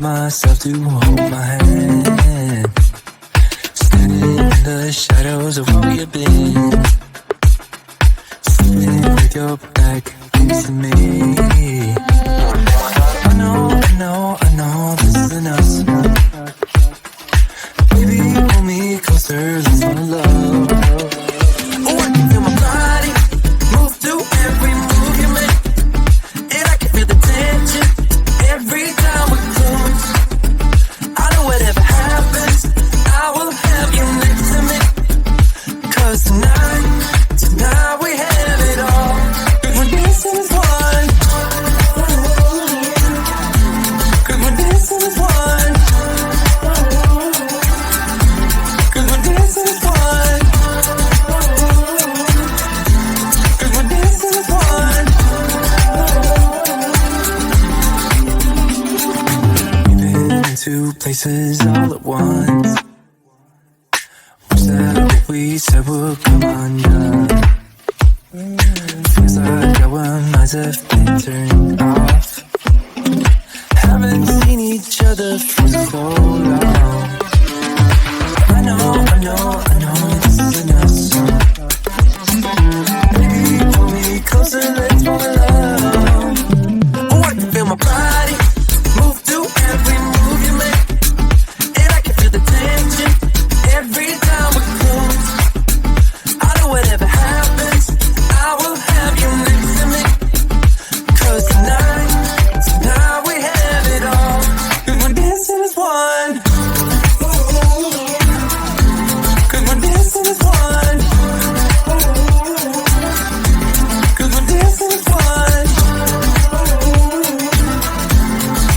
myself to hold my hand. Standing in the shadows of where we've been. Sitting with your back facing me. I know this isn't us. Baby, pull me closer, let's fall in love. Oh, I can feel my body move to every move you make. And I can feel the tension every time we close. I know whatever happens, I will have you next to me. 'Cause tonight we have it all. 'Cause we're dancing as one. 'Cause we're dancing as one. 'Cause we're dancing as one. 'Cause we're dancing as one. We've been in two places all at once. Was that what we said would come undone? Feels like our minds have been turned off. Haven't seen each other for so long. I know this isn't us. Baby, pull me closer, let's fall in love. Oh, I can feel my body move to every move you make. And I can feel the tension every time we close. I know whatever happens, I will have you next to me. 'Cause tonight we have it all. 'Cause we're dancing as one. 'Cause we're dancing as one. 'Cause we're dancing as one.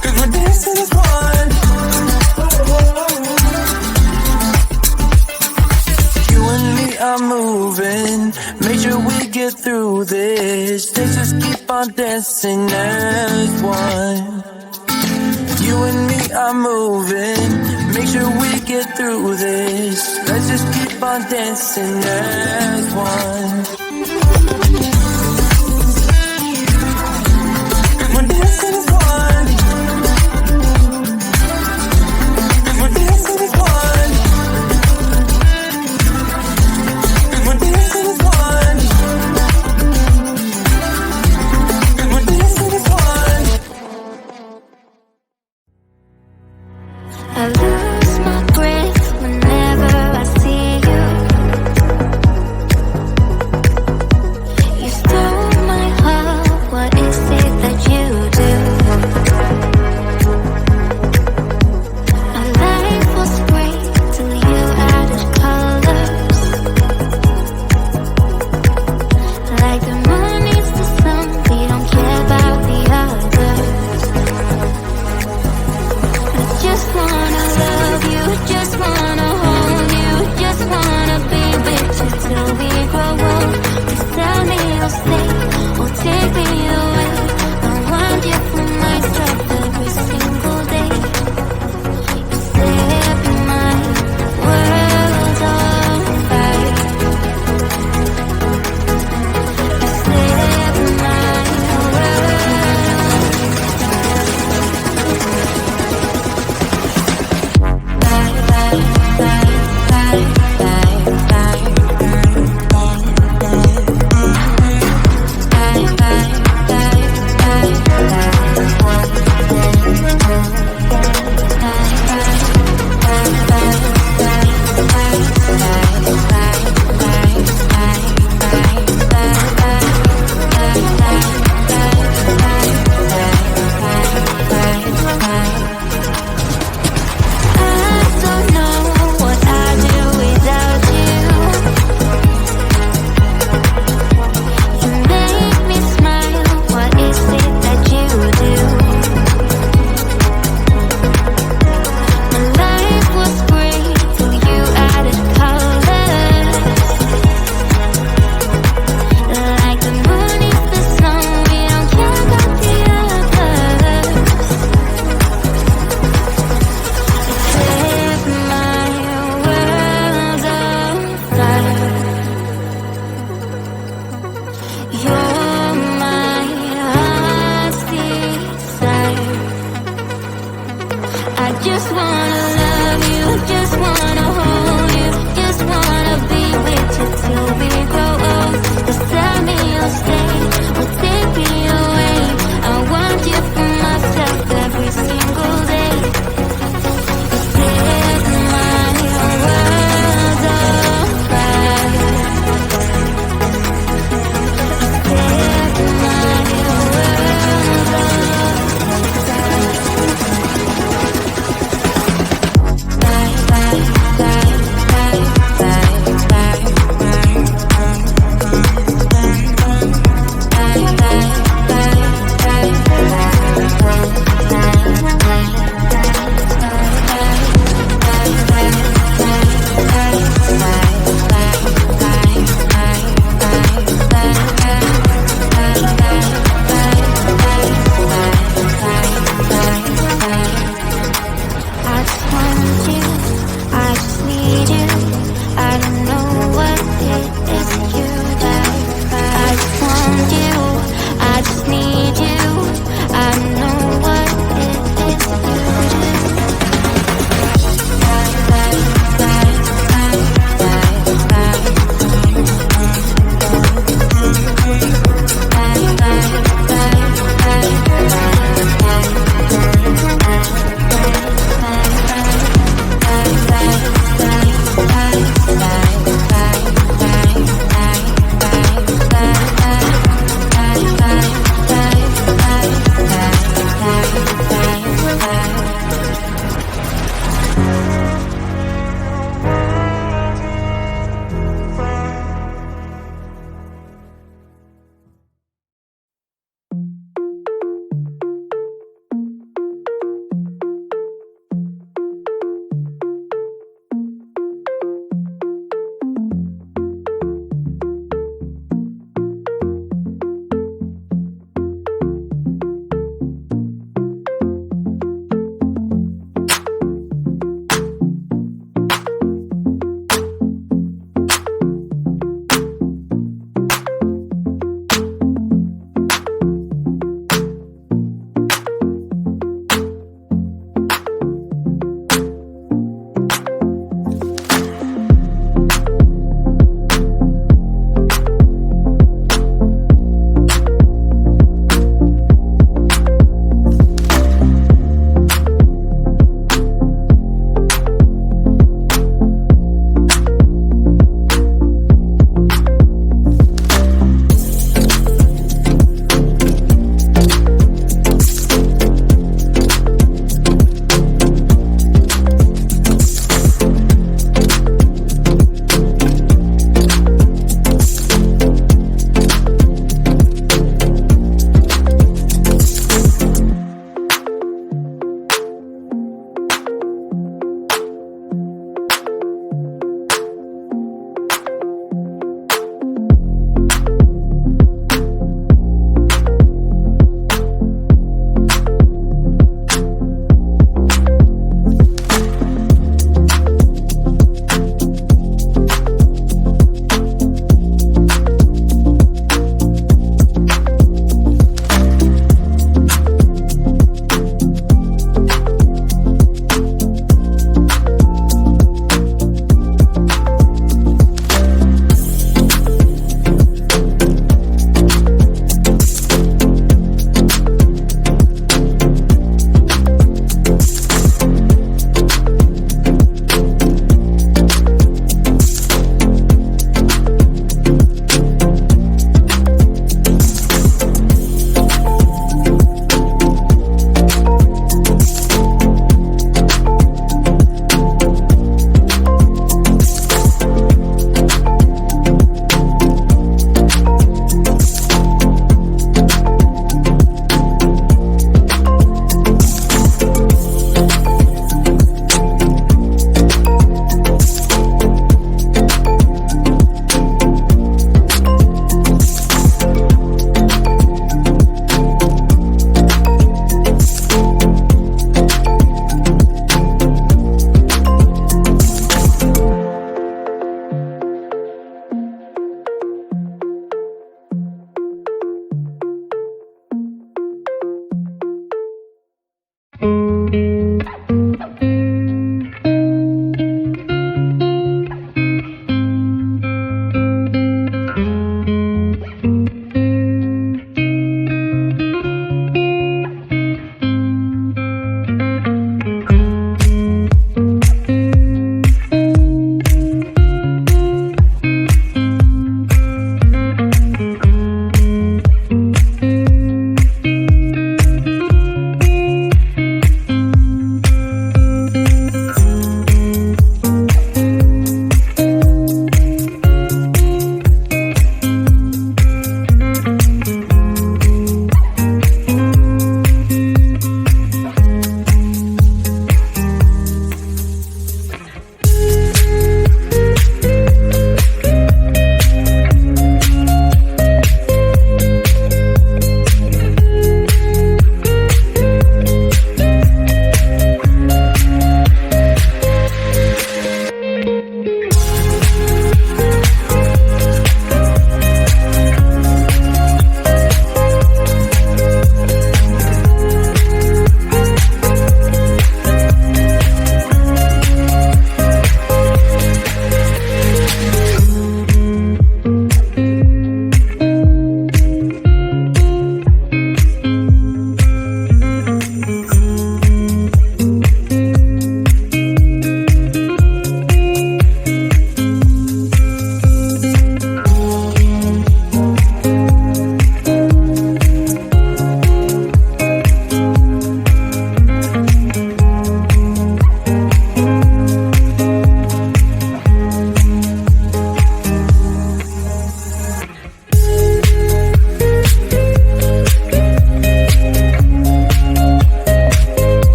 'Cause we're dancing as one. You and me are moving, make sure we get through this. Let's just keep on dancing as one. You and me are moving, make sure we get through this. Let's just keep on dancing as one. 'Cause we're dancing as one. 'Cause we're dancing as one. 'Cause we're dancing as one. 'Cause we're dancing as one. I lose my breath whenever I see you. You stole my heart, what is it that you do? Our life was great till you added colors. Like the moon needs the sun, we don't care about the others. I just wanna love you, just wanna hold you, just wanna be with you till we grow old. Please tell me you'll stay or take me away. I want you for myself every single day. You set my world on fire. You set my just wanna